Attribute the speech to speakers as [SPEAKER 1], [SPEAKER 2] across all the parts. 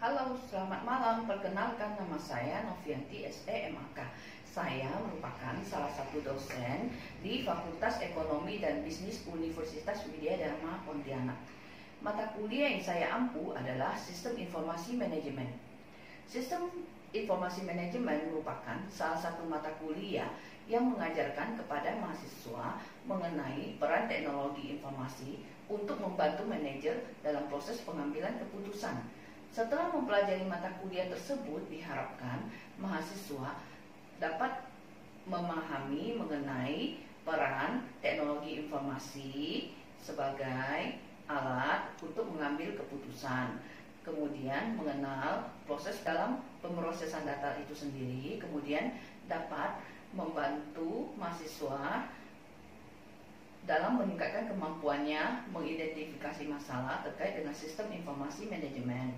[SPEAKER 1] Halo, selamat malam. Perkenalkan, nama saya Novianti SEMAK. Saya merupakan salah satu dosen di Fakultas Ekonomi dan Bisnis Universitas Widya Dharma Pontianak. Mata kuliah yang saya ampu adalah Sistem Informasi Manajemen. Sistem Informasi Manajemen merupakan salah satu mata kuliah yang mengajarkan kepada mahasiswa mengenai peran teknologi informasi untuk membantu manajer dalam proses pengambilan keputusan. Setelah mempelajari mata kuliah tersebut, diharapkan mahasiswa dapat memahami mengenai peran teknologi informasi sebagai alat untuk mengambil keputusan. Kemudian mengenal proses dalam pemrosesan data itu sendiri, kemudian dapat membantu mahasiswa dalam meningkatkan kemampuannya mengidentifikasi masalah terkait dengan sistem informasi manajemen.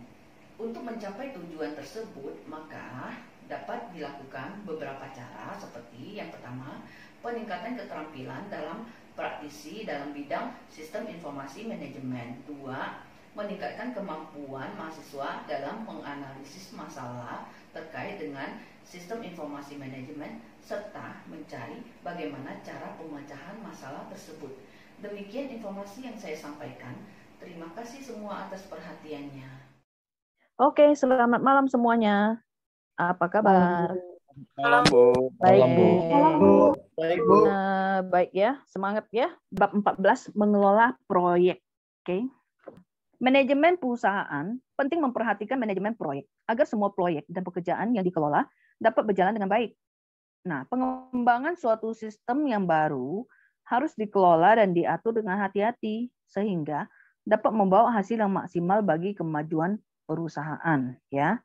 [SPEAKER 1] Untuk mencapai tujuan tersebut, maka dapat dilakukan beberapa cara seperti yang pertama, peningkatan keterampilan dalam praktisi dalam bidang sistem informasi manajemen. Dua, meningkatkan kemampuan mahasiswa dalam menganalisis masalah terkait dengan sistem informasi manajemen serta mencari bagaimana cara pemecahan masalah tersebut. Demikian informasi yang saya sampaikan. Terima kasih semua atas perhatiannya.
[SPEAKER 2] Oke, selamat malam semuanya. Apa kabar?
[SPEAKER 3] Malam, Bu.
[SPEAKER 2] Baik.
[SPEAKER 3] Malam, Bu.
[SPEAKER 4] Baik, Bu.
[SPEAKER 2] Baik ya, semangat ya. Bab 14, mengelola proyek. Oke. Manajemen perusahaan penting memperhatikan manajemen proyek agar semua proyek dan pekerjaan yang dikelola dapat berjalan dengan baik. Nah, pengembangan suatu sistem yang baru harus dikelola dan diatur dengan hati-hati sehingga dapat membawa hasil yang maksimal bagi kemajuan perusahaan, ya.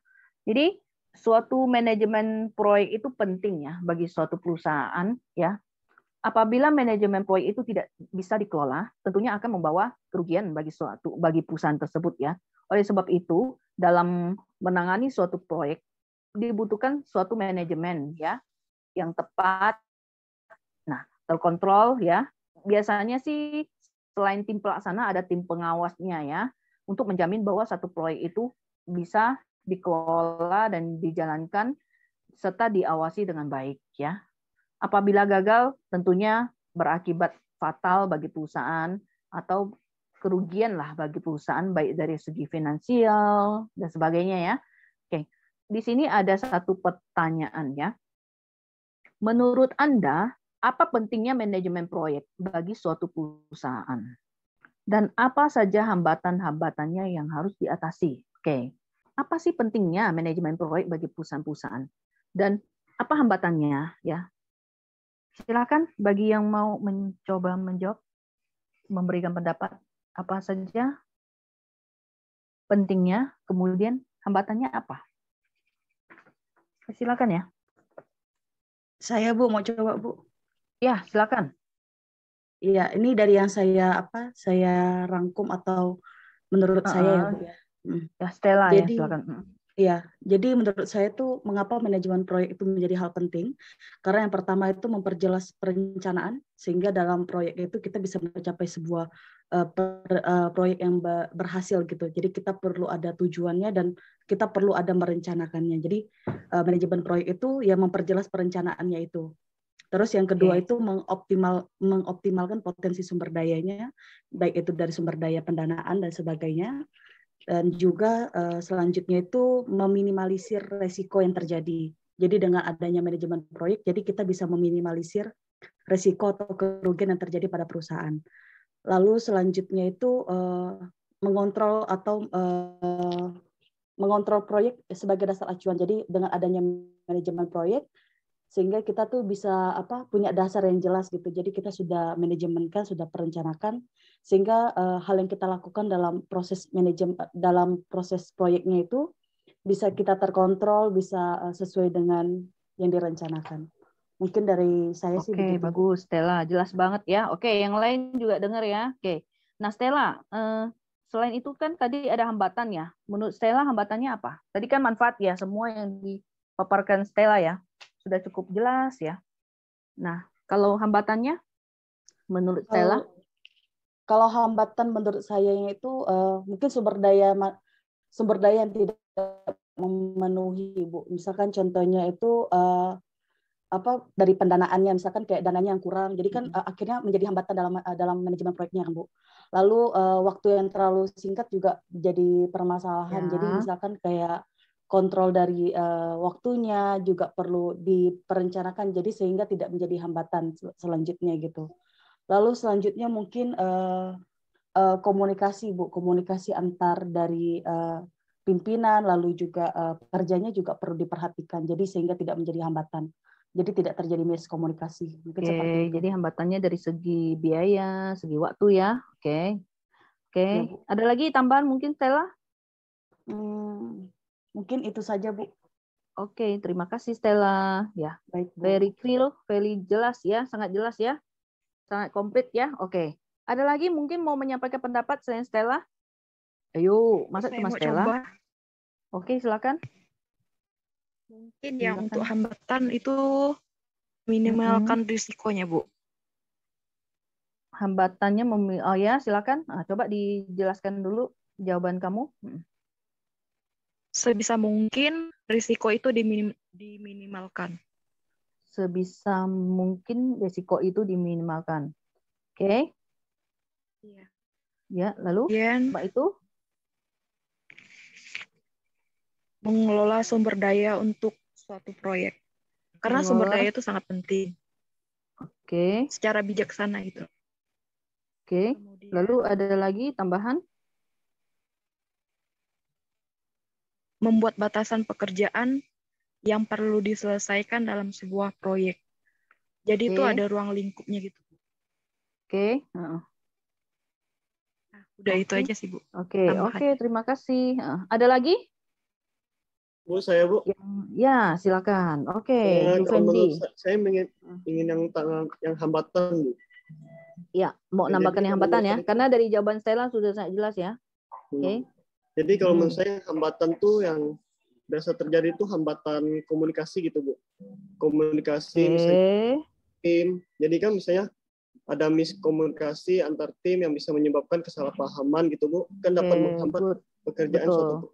[SPEAKER 2] Jadi suatu manajemen proyek itu penting ya bagi suatu perusahaan, ya. Apabila manajemen proyek itu tidak bisa dikelola, tentunya akan membawa kerugian bagi perusahaan tersebut, ya. Oleh sebab itu, dalam menangani suatu proyek dibutuhkan suatu manajemen, ya, yang tepat, nah, terkontrol, ya. Biasanya sih selain tim pelaksana ada tim pengawasnya, ya, untuk menjamin bahwa satu proyek itu bisa dikelola dan dijalankan serta diawasi dengan baik, ya. Apabila gagal tentunya berakibat fatal bagi perusahaan atau kerugian lah bagi perusahaan baik dari segi finansial dan sebagainya, ya. Oke. Di sini ada satu pertanyaan, ya. Menurut Anda, apa pentingnya manajemen proyek bagi suatu perusahaan? Dan apa saja hambatan-hambatannya yang harus diatasi? Oke, apa sih pentingnya manajemen proyek bagi perusahaan-perusahaan? Dan apa hambatannya? Ya, silakan bagi yang mau mencoba menjawab, memberikan pendapat apa saja pentingnya, kemudian hambatannya apa? Silakan ya.
[SPEAKER 4] Saya, Bu, mau coba, Bu.
[SPEAKER 2] Ya, silakan.
[SPEAKER 4] Iya, ini dari yang saya rangkum atau menurut saya ya, Bu, ya.
[SPEAKER 2] Ya, Stella ya,
[SPEAKER 4] Jadi,
[SPEAKER 2] silakan.
[SPEAKER 4] ya, jadi menurut saya itu mengapa manajemen proyek itu menjadi hal penting? Karena yang pertama itu memperjelas perencanaan sehingga dalam proyek itu kita bisa mencapai sebuah proyek yang berhasil gitu. Jadi kita perlu ada tujuannya dan kita perlu ada merencanakannya. Jadi manajemen proyek itu ya memperjelas perencanaannya itu. Terus yang kedua itu mengoptimalkan potensi sumber dayanya, baik itu dari sumber daya pendanaan dan sebagainya. Dan juga selanjutnya itu meminimalisir resiko yang terjadi. Jadi dengan adanya manajemen proyek, jadi kita bisa meminimalisir resiko atau kerugian yang terjadi pada perusahaan. Lalu selanjutnya itu mengontrol proyek sebagai dasar acuan. Jadi dengan adanya manajemen proyek, sehingga kita tuh bisa punya dasar yang jelas gitu. Jadi kita sudah manajemenkan, sudah perencanakan, sehingga hal yang kita lakukan dalam proses proyeknya itu bisa kita terkontrol, bisa sesuai dengan yang direncanakan. Mungkin dari saya sih begitu.
[SPEAKER 2] Oke, bagus Stella, jelas banget ya. Oke, yang lain juga dengar ya. Oke, nah Stella, selain itu kan tadi ada hambatan ya. Menurut Stella hambatannya apa? Tadi kan manfaat ya, semua yang dipaparkan Stella ya. Sudah cukup jelas ya. Nah, kalau hambatannya menurut Stella?
[SPEAKER 4] Kalau hambatan menurut saya itu mungkin sumber daya yang tidak memenuhi, Bu. Misalkan contohnya itu dari pendanaannya, misalkan kayak dananya yang kurang, jadi kan akhirnya menjadi hambatan dalam manajemen proyeknya kan, Bu. Lalu waktu yang terlalu singkat juga jadi permasalahan. Jadi misalkan kayak kontrol dari waktunya juga perlu diperencanakan, jadi sehingga tidak menjadi hambatan selanjutnya gitu. Lalu selanjutnya mungkin komunikasi, Bu, komunikasi antar dari pimpinan, lalu juga pekerjanya juga perlu diperhatikan, jadi sehingga tidak menjadi hambatan. Jadi tidak terjadi miskomunikasi. Mungkin seperti itu.
[SPEAKER 2] Jadi hambatannya dari segi biaya, segi waktu ya. Oke.
[SPEAKER 4] Ya, Bu.
[SPEAKER 2] Ada lagi tambahan mungkin Stella?
[SPEAKER 4] Mungkin itu saja, Bu.
[SPEAKER 2] Oke, terima kasih Stella. Ya,
[SPEAKER 4] baik, Bu.
[SPEAKER 2] Very clear, very jelas ya, sangat jelas ya, sangat komplit ya. Oke. Ada lagi mungkin mau menyampaikan pendapat selain Stella? Ayo, masa cuma Stella?
[SPEAKER 3] Coba.
[SPEAKER 2] Oke, silakan.
[SPEAKER 3] Mungkin yang untuk hambatan itu minimalkan risikonya, Bu.
[SPEAKER 2] Hambatannya, oh ya, silakan. Coba dijelaskan dulu jawaban kamu.
[SPEAKER 3] Sebisa mungkin risiko itu diminimalkan.
[SPEAKER 2] Sebisa mungkin risiko itu diminimalkan. Oke?
[SPEAKER 3] Iya.
[SPEAKER 2] Ya, lalu Mbak itu
[SPEAKER 3] mengelola sumber daya untuk suatu proyek. Karena sumber daya itu sangat penting.
[SPEAKER 2] Oke.
[SPEAKER 3] Secara bijaksana gitu.
[SPEAKER 2] Oke. Lalu ada lagi tambahan?
[SPEAKER 3] Membuat batasan pekerjaan yang perlu diselesaikan dalam sebuah proyek. Jadi itu ada ruang lingkupnya gitu.
[SPEAKER 2] Oke.
[SPEAKER 3] Udah itu aja sih, Bu.
[SPEAKER 2] Oke, terima kasih. Ada lagi?
[SPEAKER 5] Bu, saya Bu.
[SPEAKER 2] Ya, silakan. Oke,
[SPEAKER 5] Juvendi. Saya ingin yang hambatan, Bu.
[SPEAKER 2] Ya, mau nambahkan yang hambatan ya, karena dari jawaban Stella sudah sangat jelas ya. Oke.
[SPEAKER 5] Jadi kalau menurut saya hambatan tuh yang biasa terjadi itu hambatan komunikasi gitu, Bu. Komunikasi misalnya tim. Jadi kan misalnya ada miskomunikasi antar tim yang bisa menyebabkan kesalahpahaman gitu, Bu. Kan dapat menghambat pekerjaan suatu.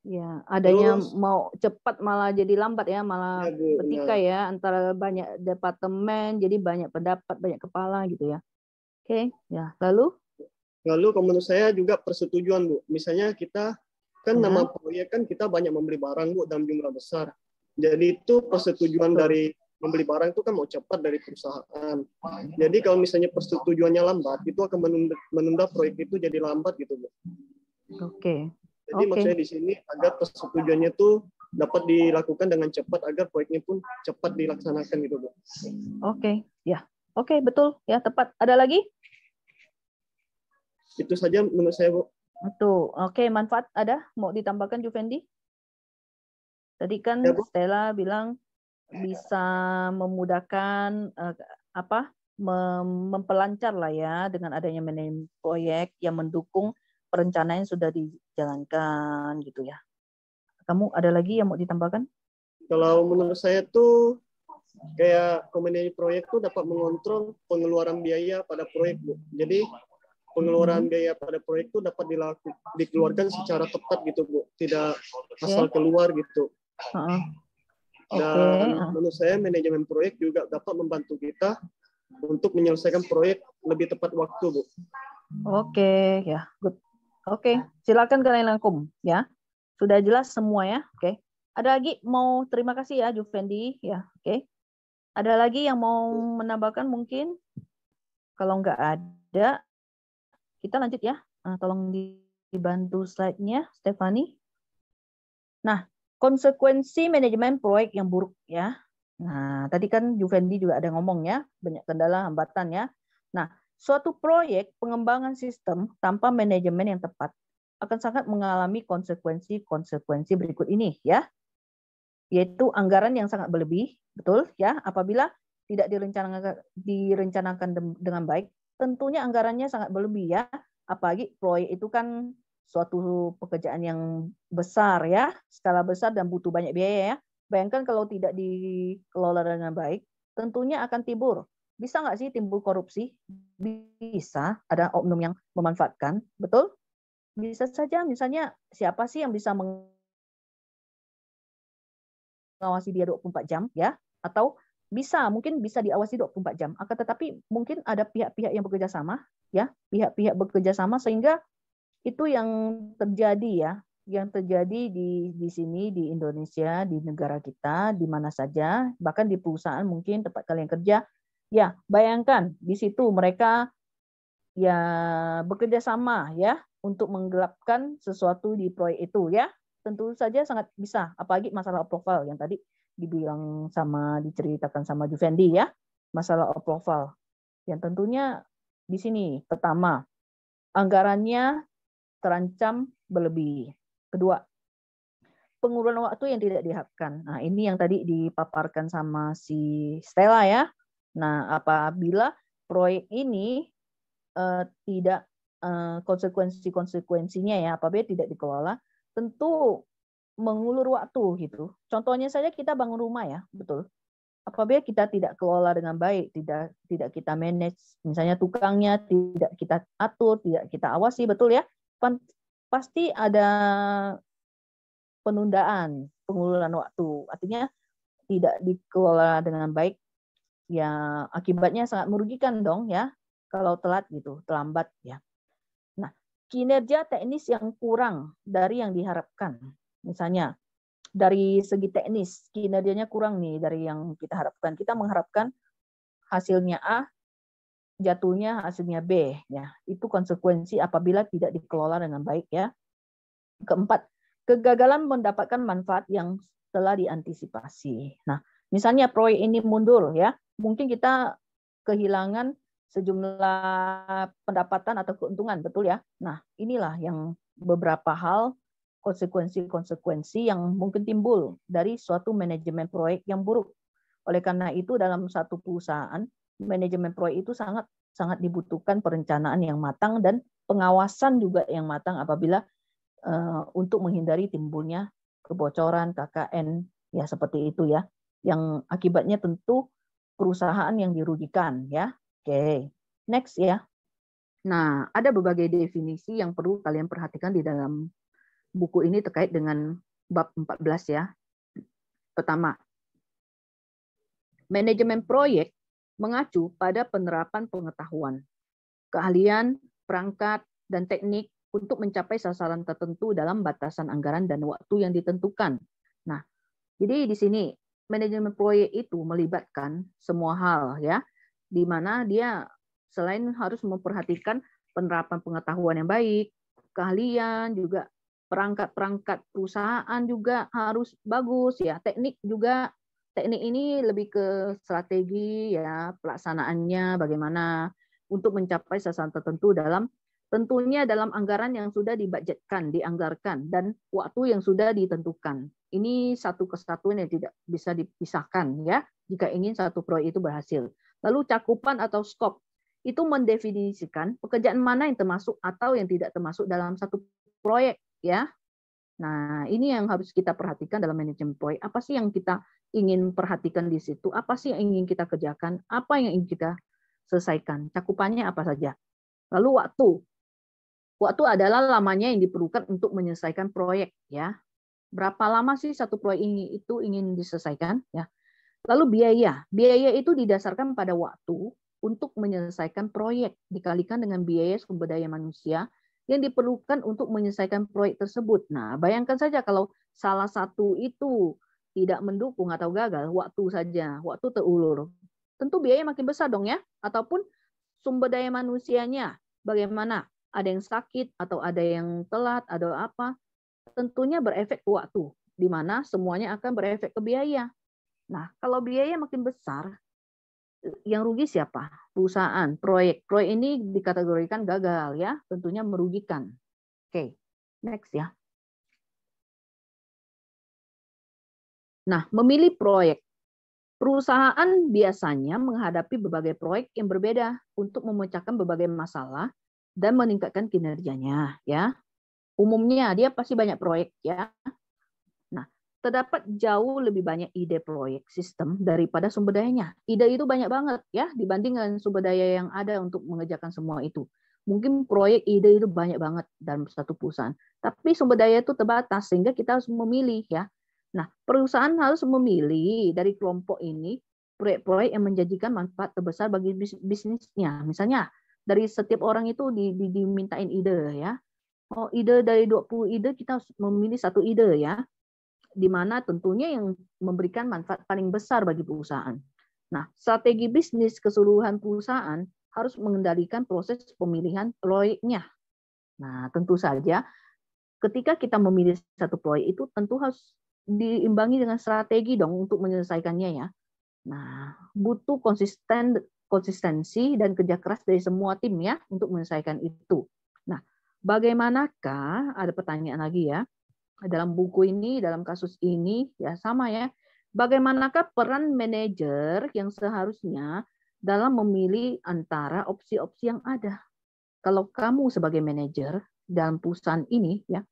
[SPEAKER 2] Ya, adanya mau cepat malah jadi lambat ya, malah bertikai ya antara banyak departemen, jadi banyak pendapat, banyak kepala gitu ya. Oke, ya. Lalu
[SPEAKER 5] kalau menurut saya juga persetujuan, Bu. Misalnya kita kan nama proyek kan kita banyak membeli barang, Bu, dalam jumlah besar. Jadi itu persetujuan dari membeli barang itu kan mau cepat dari perusahaan. Jadi kalau misalnya persetujuannya lambat, itu akan menunda proyek itu jadi lambat gitu, Bu.
[SPEAKER 2] Oke.
[SPEAKER 5] Jadi maksudnya di sini agar persetujuannya itu dapat dilakukan dengan cepat agar proyeknya pun cepat dilaksanakan gitu, Bu.
[SPEAKER 2] Oke, ya. Oke, betul ya, tepat. Ada lagi?
[SPEAKER 5] Itu saja menurut saya, Bu.
[SPEAKER 2] Betul. Oke, manfaat ada? Mau ditambahkan, Juvendi? Tadi kan ya, Stella bilang bisa memudahkan memperlancar lah ya dengan adanya manajemen proyek yang mendukung perencanaan yang sudah dijalankan gitu ya. Kamu ada lagi yang mau ditambahkan?
[SPEAKER 5] Kalau menurut saya tuh kayak manajemen proyek tuh dapat mengontrol pengeluaran biaya pada proyek, Bu. Jadi pengeluaran biaya pada proyek itu dapat dikeluarkan secara tepat gitu, Bu. Tidak asal keluar gitu. Dan menurut saya manajemen proyek juga dapat membantu kita untuk menyelesaikan proyek lebih tepat waktu, Bu.
[SPEAKER 2] Oke, ya, good. Oke, silakan kalian rangkum ya. Sudah jelas semua ya. Oke. Ada lagi mau terima kasih ya Juvendi ya. Oke. Ada lagi yang mau menambahkan mungkin? Kalau nggak ada, kita lanjut ya. Tolong dibantu slide-nya, Stefani. Nah, konsekuensi manajemen proyek yang buruk ya. Nah, tadi kan Juvendi juga ada ngomong ya, banyak kendala, hambatan ya. Nah, suatu proyek pengembangan sistem tanpa manajemen yang tepat akan sangat mengalami konsekuensi berikut ini ya. Yaitu anggaran yang sangat berlebih, betul ya, apabila tidak direncanakan dengan baik, tentunya anggarannya sangat berlebih ya. Apalagi proyek itu kan suatu pekerjaan yang besar ya, skala besar dan butuh banyak biaya ya. Bayangkan kalau tidak dikelola dengan baik, tentunya akan timbul. Bisa nggak sih timbul korupsi? Bisa, ada oknum yang memanfaatkan, betul? Bisa saja, misalnya siapa sih yang bisa mengawasi dia 24 jam ya, atau mungkin bisa diawasi 24 jam. Akan tetapi mungkin ada pihak-pihak yang bekerja sama ya, pihak-pihak bekerja sama sehingga itu yang terjadi ya, yang terjadi di sini di Indonesia, di negara kita, di mana saja, bahkan di perusahaan mungkin tempat kalian kerja. Ya, bayangkan di situ mereka ya bekerja sama ya untuk menggelapkan sesuatu di proyek itu ya. Tentu saja sangat bisa, apalagi masalah approval yang tadi diceritakan sama Juvendi ya, masalah approval. Yang tentunya di sini pertama, anggarannya terancam berlebih. Kedua, penguluran waktu yang tidak diharapkan. Nah, ini yang tadi dipaparkan sama si Stella ya. Nah, apabila proyek ini tidak konsekuensinya ya, apabila tidak dikelola, tentu mengulur waktu gitu. Contohnya saja kita bangun rumah ya, betul. Apabila kita tidak kelola dengan baik, tidak kita manage, misalnya tukangnya tidak kita atur, tidak kita awasi, betul ya, pasti ada penundaan, penguluran waktu. Artinya tidak dikelola dengan baik, ya akibatnya sangat merugikan dong ya, kalau telat gitu, terlambat ya. Nah, kinerja teknis yang kurang dari yang diharapkan. Misalnya, dari segi teknis, kinerjanya kurang nih dari yang kita harapkan. Kita mengharapkan hasilnya A, jatuhnya hasilnya B. Ya, itu konsekuensi apabila tidak dikelola dengan baik ya. Keempat, kegagalan mendapatkan manfaat yang telah diantisipasi. Nah, misalnya proyek ini mundur ya, mungkin kita kehilangan sejumlah pendapatan atau keuntungan, betul ya? Nah, inilah yang beberapa hal konsekuensi-konsekuensi yang mungkin timbul dari suatu manajemen proyek yang buruk. Oleh karena itu dalam satu perusahaan, manajemen proyek itu sangat dibutuhkan perencanaan yang matang dan pengawasan juga yang matang apabila untuk menghindari timbulnya kebocoran, KKN, ya seperti itu ya, yang akibatnya tentu perusahaan yang dirugikan ya. Oke, next ya. Nah, ada berbagai definisi yang perlu kalian perhatikan di dalam buku ini terkait dengan bab 14 ya. Pertama, manajemen proyek mengacu pada penerapan pengetahuan, keahlian, perangkat, dan teknik untuk mencapai sasaran tertentu dalam batasan anggaran dan waktu yang ditentukan. Nah, jadi di sini manajemen proyek itu melibatkan semua hal ya, di mana dia selain harus memperhatikan penerapan pengetahuan yang baik, keahlian juga, perangkat-perangkat perusahaan juga harus bagus ya, teknik juga. Teknik ini lebih ke strategi ya, pelaksanaannya bagaimana untuk mencapai sasaran tertentu tentunya dalam anggaran yang sudah dibudgetkan, dianggarkan, dan waktu yang sudah ditentukan. Ini satu kesatuan yang tidak bisa dipisahkan ya jika ingin satu proyek itu berhasil. Lalu cakupan atau skop itu mendefinisikan pekerjaan mana yang termasuk atau yang tidak termasuk dalam satu proyek ya. Nah, ini yang harus kita perhatikan dalam manajemen proyek. Apa sih yang kita ingin perhatikan di situ? Apa sih yang ingin kita kerjakan? Apa yang ingin kita selesaikan? Cakupannya apa saja? Lalu waktu. Waktu adalah lamanya yang diperlukan untuk menyelesaikan proyek ya. Berapa lama sih satu proyek ini itu ingin diselesaikan ya. Lalu biaya. Biaya itu didasarkan pada waktu untuk menyelesaikan proyek dikalikan dengan biaya sumber daya manusia yang diperlukan untuk menyelesaikan proyek tersebut. Nah, bayangkan saja kalau salah satu itu tidak mendukung atau gagal, waktu saja, waktu terulur. Tentu biaya makin besar dong ya. Ataupun sumber daya manusianya bagaimana? Ada yang sakit atau ada yang telat, ada apa? Tentunya berefek ke waktu, di mana semuanya akan berefek ke biaya. Nah, kalau biaya makin besar, yang rugi siapa? Perusahaan, proyek. Proyek ini dikategorikan gagal ya, tentunya merugikan. Oke, next ya. Nah, memilih proyek. Perusahaan biasanya menghadapi berbagai proyek yang berbeda untuk memecahkan berbagai masalah dan meningkatkan kinerjanya ya. Umumnya dia pasti banyak proyek ya. Nah, terdapat jauh lebih banyak ide proyek sistem daripada sumber dayanya. Ide itu banyak banget ya dibanding dengan sumber daya yang ada untuk mengerjakan semua itu. Mungkin proyek ide itu banyak banget dalam satu perusahaan. Tapi sumber daya itu terbatas sehingga kita harus memilih ya. Nah, perusahaan harus memilih dari kelompok ini proyek-proyek yang menjanjikan manfaat terbesar bagi bisnisnya. Misalnya, dari setiap orang itu dimintain ide ya. Oh, ide dari 20 ide kita harus memilih satu ide ya, di mana tentunya yang memberikan manfaat paling besar bagi perusahaan. Nah, strategi bisnis keseluruhan perusahaan harus mengendalikan proses pemilihan proyeknya. Nah, tentu saja ketika kita memilih satu proyek itu tentu harus diimbangi dengan strategi dong untuk menyelesaikannya ya. Nah, butuh konsistensi dan kerja keras dari semua tim ya untuk menyelesaikan itu. Nah, bagaimanakah, ada pertanyaan lagi ya, dalam buku ini, dalam kasus ini, ya sama ya, bagaimanakah peran manajer yang seharusnya dalam memilih antara opsi-opsi yang ada? Kalau kamu sebagai manajer dalam perusahaan ini, ya,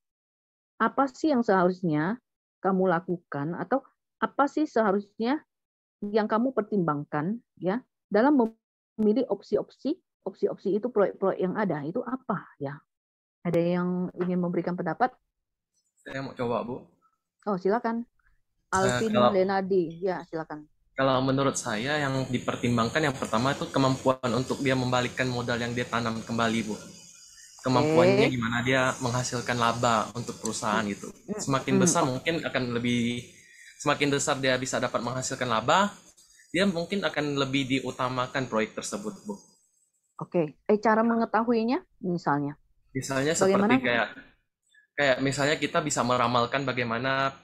[SPEAKER 2] apa sih yang seharusnya kamu lakukan atau apa sih seharusnya yang kamu pertimbangkan ya dalam memilih opsi-opsi itu proyek-proyek yang ada itu apa ya? Ada yang ingin memberikan pendapat?
[SPEAKER 6] Saya mau coba, Bu.
[SPEAKER 2] Oh, silakan. Alvin
[SPEAKER 6] Kalau
[SPEAKER 2] Lenadi, ya silakan.
[SPEAKER 6] kalau menurut saya yang dipertimbangkan yang pertama itu kemampuan untuk dia membalikkan modal yang dia tanam kembali, Bu. Kemampuannya gimana dia menghasilkan laba untuk perusahaan gitu. Semakin besar mungkin akan lebih, semakin besar dia bisa dapat menghasilkan laba, dia mungkin akan lebih diutamakan proyek tersebut, Bu.
[SPEAKER 2] Oke, cara mengetahuinya misalnya?
[SPEAKER 6] Misalnya seperti kayak misalnya kita bisa meramalkan bagaimana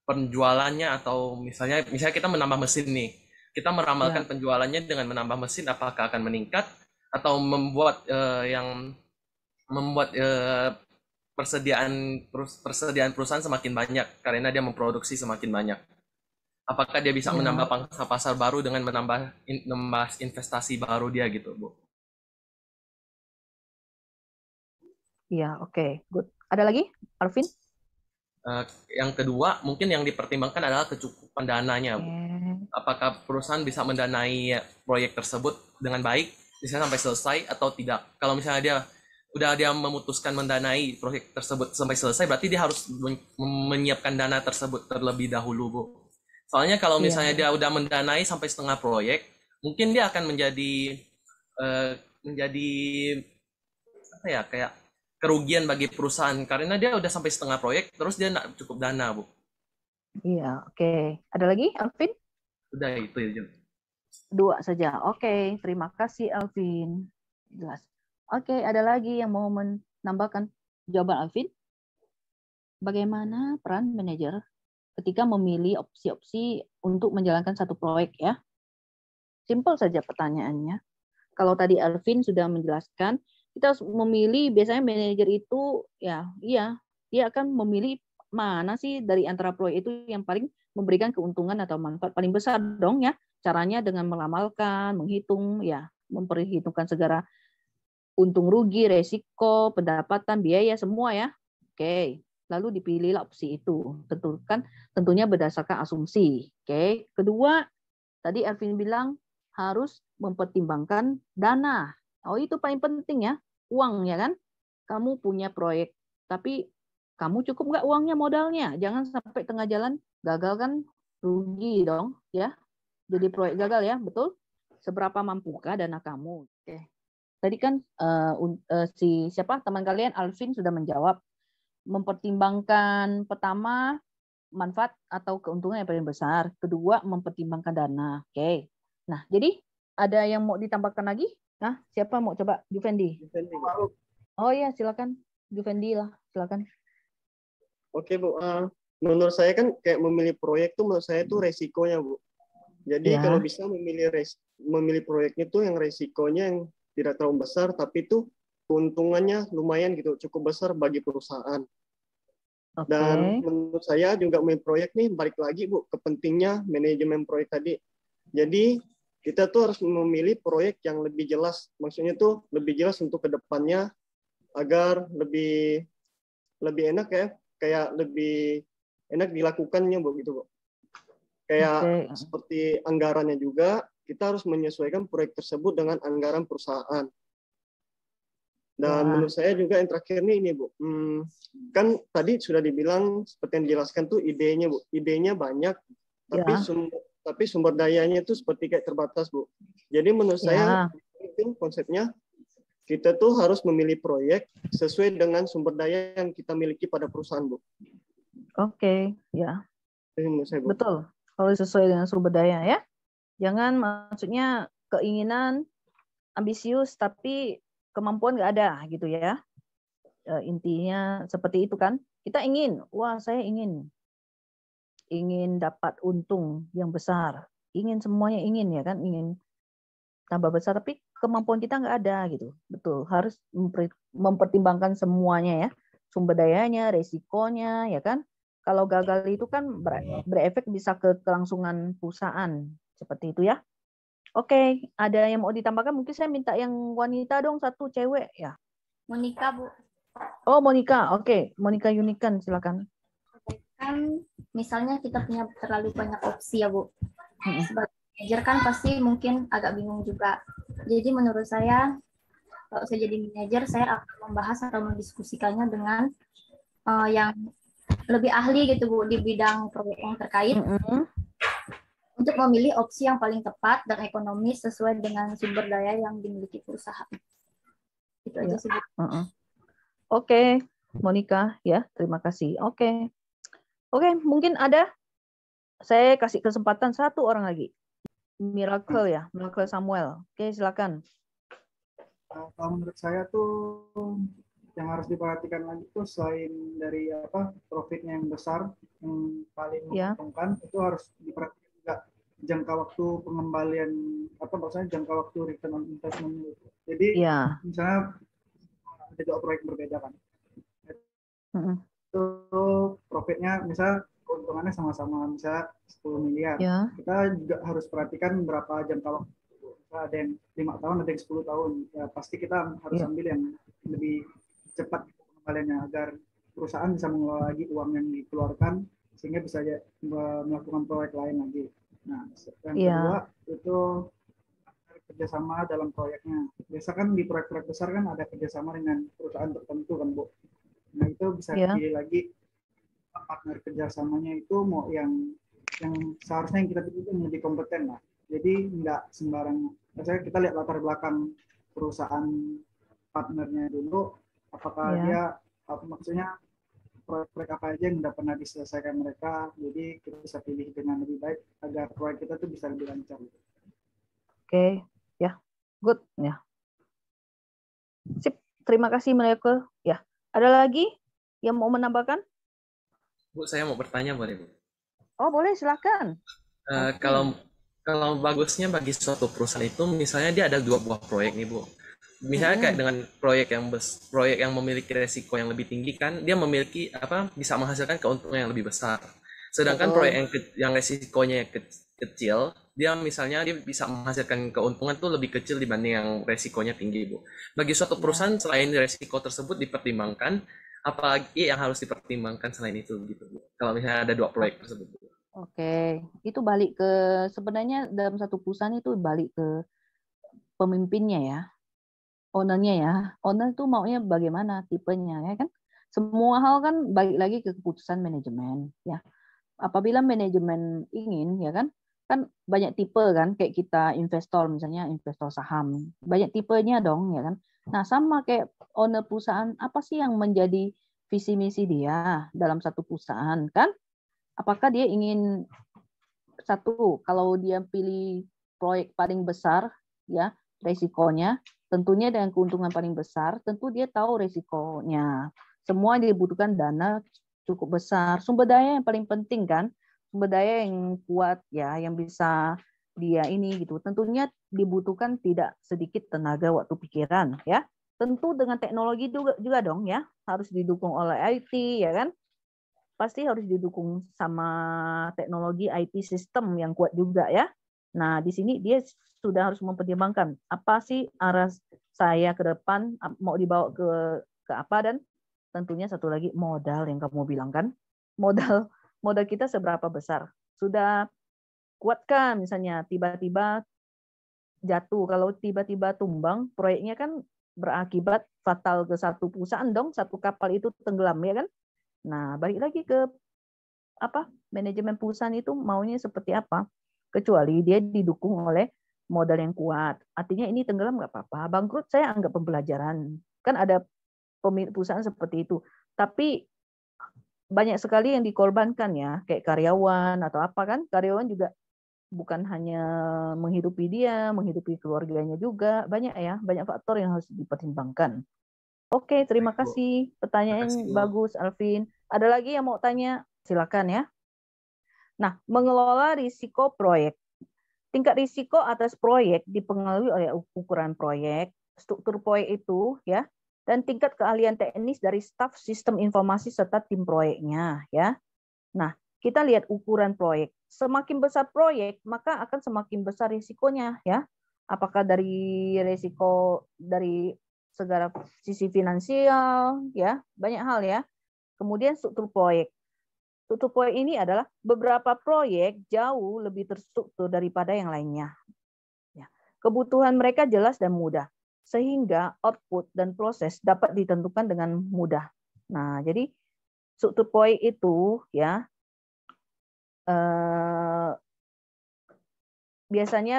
[SPEAKER 6] penjualannya, atau misalnya kita menambah mesin nih, kita meramalkan penjualannya dengan menambah mesin apakah akan meningkat atau membuat persediaan perusahaan semakin banyak karena dia memproduksi semakin banyak. Apakah dia bisa menambah pangsa pasar baru dengan menambah investasi baru dia gitu, Bu?
[SPEAKER 2] Iya, oke, good. Ada lagi, Alvin?
[SPEAKER 6] Yang kedua, mungkin yang dipertimbangkan adalah kecukupan dananya, Bu. Apakah perusahaan bisa mendanai proyek tersebut dengan baik, misalnya sampai selesai atau tidak? Kalau misalnya dia memutuskan mendanai proyek tersebut sampai selesai, berarti dia harus menyiapkan dana tersebut terlebih dahulu, Bu. Soalnya kalau misalnya dia udah mendanai sampai setengah proyek, mungkin dia akan menjadi apa ya, kayak kerugian bagi perusahaan karena dia udah sampai setengah proyek terus dia nggak cukup dana, Bu.
[SPEAKER 2] Iya, oke. Ada lagi, Alvin?
[SPEAKER 6] Udah itu ya.
[SPEAKER 2] Dua saja. Oke, terima kasih Alvin. Jelas. Oke, ada lagi yang mau menambahkan jawaban Alvin? Bagaimana peran manajer ketika memilih opsi-opsi untuk menjalankan satu proyek ya? Simpel saja pertanyaannya. Kalau tadi Alvin sudah menjelaskan, kita harus memilih, biasanya manajer itu ya, iya, dia akan memilih mana sih dari antara proyek itu yang paling memberikan keuntungan atau manfaat paling besar dong ya. Caranya dengan meramalkan, menghitung ya, memperhitungkan segala untung rugi, resiko, pendapatan, biaya semua ya. Oke, lalu dipilihlah opsi itu. Tentunya berdasarkan asumsi. Oke, kedua tadi Alvin bilang harus mempertimbangkan dana. Oh, itu paling penting ya, uang ya kan. Kamu punya proyek, tapi kamu cukup nggak uangnya, modalnya? Jangan sampai tengah jalan gagal kan, rugi dong ya. Jadi proyek gagal ya, betul? Seberapa mampukah dana kamu? Oke. Tadi kan siapa teman kalian Alvin sudah menjawab, mempertimbangkan pertama manfaat atau keuntungan yang paling besar, kedua mempertimbangkan dana. Oke. Nah, jadi ada yang mau ditambahkan lagi? Nah, siapa mau coba? Juvendi. Oh iya, silakan. Juvendi lah, silakan.
[SPEAKER 5] Oke, Bu. Menurut saya kan kayak memilih proyek tuh menurut saya tuh resikonya, Bu. Jadi kalau bisa memilih proyeknya tuh yang resikonya yang tidak terlalu besar, tapi itu keuntungannya lumayan gitu, cukup besar bagi perusahaan. Okay. Dan menurut saya juga memilih proyek nih, balik lagi Bu, ke pentingnya manajemen proyek tadi. Jadi kita tuh harus memilih proyek yang lebih jelas, maksudnya tuh lebih jelas untuk kedepannya agar lebih enak ya, kayak lebih enak dilakukannya Bu gitu Bu. Kayak seperti anggarannya juga, kita harus menyesuaikan proyek tersebut dengan anggaran perusahaan. Dan menurut saya juga yang terakhir nih ini Bu, kan tadi sudah dibilang seperti yang dijelaskan tuh idenya Bu, idenya banyak, tapi sumber dayanya itu seperti kayak terbatas Bu. Jadi menurut saya itu konsepnya kita tuh harus memilih proyek sesuai dengan sumber daya yang kita miliki pada perusahaan Bu.
[SPEAKER 2] Oke, ya.
[SPEAKER 5] Saya, Bu.
[SPEAKER 2] Betul. Kalau sesuai dengan sumber daya ya. Jangan maksudnya keinginan ambisius tapi kemampuan nggak ada gitu ya. Intinya seperti itu kan. Kita ingin, saya ingin dapat untung yang besar. Semuanya ingin ya kan, ingin tambah besar tapi kemampuan kita nggak ada gitu. Betul, harus mempertimbangkan semuanya ya. Sumber dayanya, resikonya ya kan. Kalau gagal itu kan berefek bisa ke kelangsungan perusahaan. Seperti itu ya. Oke, ada yang mau ditambahkan? Mungkin saya minta yang wanita dong, satu cewek ya.
[SPEAKER 7] Monica, Bu.
[SPEAKER 2] Oh, Monica. Oke, Monica Unikan, silakan.
[SPEAKER 7] Kan misalnya kita punya terlalu banyak opsi ya, Bu. Sebagai manajer kan pasti mungkin agak bingung juga. Jadi menurut saya, kalau saya jadi manajer, saya akan membahas atau mendiskusikannya dengan yang lebih ahli gitu, Bu, di bidang proyek yang terkait. Untuk memilih opsi yang paling tepat dan ekonomis sesuai dengan sumber daya yang dimiliki perusahaan. Itu aja sih.
[SPEAKER 2] Oke, Monica ya, terima kasih. Oke, mungkin ada. Saya kasih kesempatan satu orang lagi. Miracle ya, Miracle Samuel. Oke, silakan.
[SPEAKER 8] Kalau menurut saya tuh yang harus diperhatikan lagi tuh selain dari profitnya yang besar, yang paling menguntungkan, itu harus diperhatikan juga jangka waktu pengembalian maksudnya jangka waktu return on investment. Jadi misalnya ada dua proyek berbeda kan, itu profitnya misal keuntungannya sama-sama misalnya 10 miliar. Kita juga harus perhatikan berapa jangka waktu. Ada yang 5 tahun, ada yang 10 tahun. Ya pasti kita harus ambil yang lebih cepat pengembaliannya agar perusahaan bisa mengelola lagi uang yang dikeluarkan sehingga bisa melakukan proyek lain lagi. Nah, yang kedua itu kerjasama dalam proyeknya. Biasa kan di proyek-proyek besar kan ada kerjasama dengan perusahaan tertentu kan, Bu. Nah, itu bisa dipilih lagi partner kerjasamanya itu mau yang seharusnya yang kita pilih itu lebih kompeten lah. Jadi nggak sembarang. Misalnya kita lihat latar belakang perusahaan partnernya dulu, apakah dia maksudnya proyek apa aja yang udah pernah diselesaikan mereka, jadi kita bisa pilih dengan lebih baik agar proyek kita tuh bisa lebih lancar.
[SPEAKER 2] Oke, ya, good, ya. Sip, terima kasih Miracle. Ya, ada lagi yang mau menambahkan?
[SPEAKER 6] Bu, saya mau bertanya boleh Bu?
[SPEAKER 2] Oh boleh, silakan.
[SPEAKER 6] Kalau bagusnya bagi suatu perusahaan itu, misalnya dia ada 2 buah proyek nih Bu. Misalnya kayak dengan proyek yang memiliki resiko yang lebih tinggi kan, dia memiliki bisa menghasilkan keuntungan yang lebih besar. Sedangkan proyek yang resikonya kecil, dia bisa menghasilkan keuntungan tuh lebih kecil dibanding yang resikonya tinggi Bu. Bagi suatu perusahaan selain resiko tersebut dipertimbangkan, apa lagi yang harus dipertimbangkan selain itu gitu Bu? Kalau misalnya ada 2 proyek tersebut.
[SPEAKER 2] Oke, itu balik ke sebenarnya dalam satu perusahaan itu balik ke pemimpinnya ya. Ownernya ya, owner itu maunya bagaimana tipenya ya kan? Semua hal kan balik lagi ke keputusan manajemen ya. Apabila manajemen ingin ya kan banyak tipe kan, kayak kita investor misalnya investor saham, banyak tipenya dong ya kan. Nah sama kayak owner perusahaan, apa sih yang menjadi visi misi dia dalam satu perusahaan kan? Apakah dia ingin kalau dia pilih proyek paling besar ya resikonya, tentunya dengan keuntungan paling besar, tentu dia tahu resikonya. Semua dibutuhkan dana cukup besar, sumber daya yang paling penting kan, sumber daya yang kuat ya, yang bisa dia ini gitu. Tentunya dibutuhkan tidak sedikit tenaga, waktu, pikiran ya. Tentu dengan teknologi juga dong ya, harus didukung oleh IT ya kan. Pasti harus didukung sama teknologi IT sistem yang kuat juga ya. Nah, di sini dia sudah harus mempertimbangkan apa sih arah saya ke depan, mau dibawa ke apa, dan tentunya satu lagi modal yang kamu bilang kan. Modal kita seberapa besar? Sudah kuatkah misalnya tiba-tiba jatuh, kalau tiba-tiba tumbang proyeknya kan berakibat fatal ke satu perusahaan dong, satu kapal itu tenggelam ya kan. Nah, balik lagi ke manajemen perusahaan itu maunya seperti apa, kecuali dia didukung oleh modal yang kuat. Artinya ini tenggelam nggak apa-apa, bangkrut saya anggap pembelajaran. Kan ada pemilik perusahaan seperti itu. Tapi banyak sekali yang dikorbankan ya, kayak karyawan atau apa kan. Karyawan juga bukan hanya menghidupi dia, menghidupi keluarganya juga. Banyak ya, banyak faktor yang harus dipertimbangkan. Oke, terima kasih. Pertanyaan bagus, Alvin. Ada lagi yang mau tanya? Silakan ya. Nah, mengelola risiko proyek. Tingkat risiko atas proyek dipengaruhi oleh ukuran proyek, struktur proyek itu ya, dan tingkat keahlian teknis dari staf sistem informasi serta tim proyeknya ya. Nah, kita lihat ukuran proyek. Semakin besar proyek, maka akan semakin besar risikonya ya. Apakah dari risiko dari segala sisi finansial ya, banyak hal ya. Kemudian struktur proyek. Struktur proyek ini adalah beberapa proyek jauh lebih terstruktur daripada yang lainnya. Ya. Kebutuhan mereka jelas dan mudah, sehingga output dan proses dapat ditentukan dengan mudah. Nah, jadi struktur proyek itu ya biasanya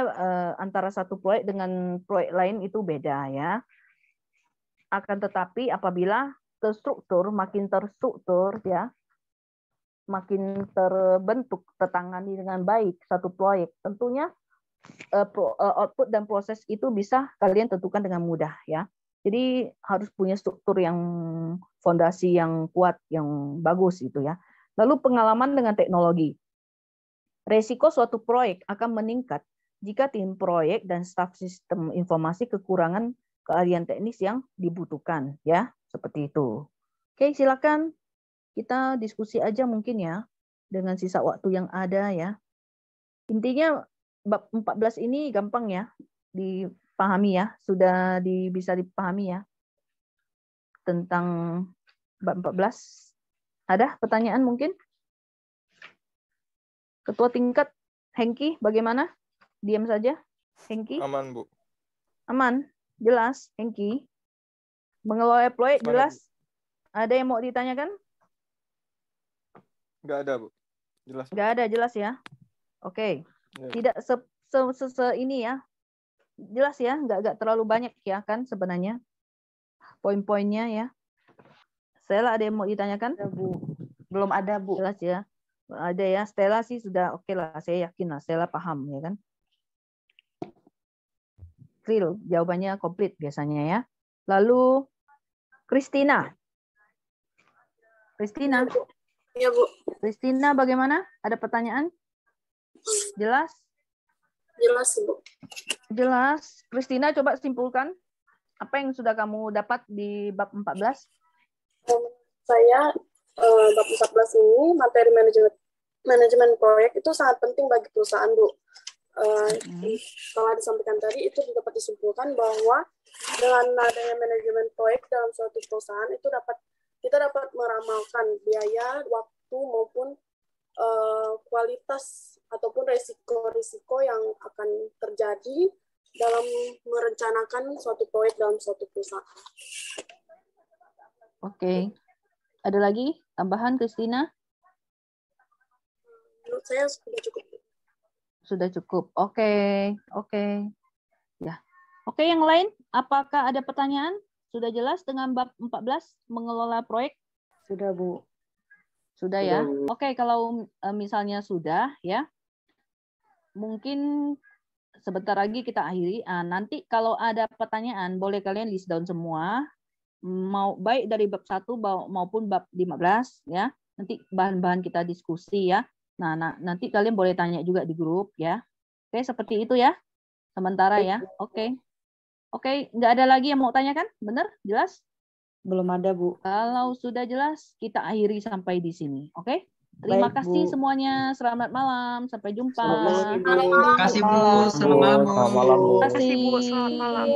[SPEAKER 2] antara satu proyek dengan proyek lain itu beda ya. Akan tetapi apabila makin terstruktur ya, makin terbentuk, tertangani dengan baik satu proyek, tentunya output dan proses itu bisa kalian tentukan dengan mudah ya. Jadi harus punya struktur yang fondasi yang kuat, yang bagus gitu ya. Lalu pengalaman dengan teknologi. Resiko suatu proyek akan meningkat jika tim proyek dan staf sistem informasi kekurangan keahlian teknis yang dibutuhkan ya, seperti itu. Oke, silakan kita diskusi aja mungkin ya dengan sisa waktu yang ada ya. Intinya bab 14 ini gampang ya dipahami ya, sudah bisa dipahami ya tentang bab 14. Ada pertanyaan mungkin? Ketua tingkat Hengki bagaimana? Diam saja. Hengki?
[SPEAKER 9] Aman, Bu.
[SPEAKER 2] Aman. Jelas, Hengki. Mengelola proyek jelas. Ada yang mau ditanyakan?
[SPEAKER 9] Nggak ada, Bu. Jelas.
[SPEAKER 2] Nggak ada, jelas ya. Oke. Tidak ini ya. Jelas ya, nggak terlalu banyak ya kan sebenarnya. Poin-poinnya ya. Stella ada yang mau ditanyakan?
[SPEAKER 4] Ada, Bu. Belum ada, Bu.
[SPEAKER 2] Jelas ya. Ada ya. Stella sih sudah oke lah. Saya yakin lah. Stella paham ya kan. Clear. Jawabannya komplit biasanya ya. Lalu Christina.
[SPEAKER 10] Ya, Bu.
[SPEAKER 2] Christina bagaimana? Ada pertanyaan? Jelas?
[SPEAKER 10] Jelas, Bu.
[SPEAKER 2] Jelas. Christina coba simpulkan. Apa yang sudah kamu dapat di bab 14?
[SPEAKER 10] Saya bab 14 ini materi manajemen proyek itu sangat penting bagi perusahaan, Bu. Setelah disampaikan tadi itu dapat disimpulkan bahwa dengan adanya manajemen proyek dalam suatu perusahaan itu kita dapat meramalkan biaya, waktu maupun kualitas ataupun risiko-risiko yang akan terjadi dalam merencanakan suatu proyek dalam suatu perusahaan.
[SPEAKER 2] Oke. Ada lagi tambahan, Christina?
[SPEAKER 10] Menurut saya sudah cukup.
[SPEAKER 2] Sudah cukup. Oke. Ya. Oke, yang lain? Apakah ada pertanyaan? Sudah jelas dengan bab 14 mengelola proyek?
[SPEAKER 4] Sudah, Bu.
[SPEAKER 2] Sudah ya. Oke, kalau misalnya sudah ya. Mungkin sebentar lagi kita akhiri. Nanti kalau ada pertanyaan boleh kalian list down semua. Mau baik dari bab 1 maupun bab 15 ya. Nanti bahan-bahan kita diskusi ya. Nah, nanti kalian boleh tanya juga di grup ya. Oke, seperti itu ya. Sementara ya. Oke, nggak ada lagi yang mau tanyakan? Benar? Jelas?
[SPEAKER 4] Belum ada, Bu.
[SPEAKER 2] Kalau sudah jelas, kita akhiri sampai di sini. Oke? Terima kasih semuanya. Selamat malam. Sampai jumpa.
[SPEAKER 6] Terima kasih, Bu. Selamat malam.
[SPEAKER 2] Terima kasih, Bu. Selamat malam.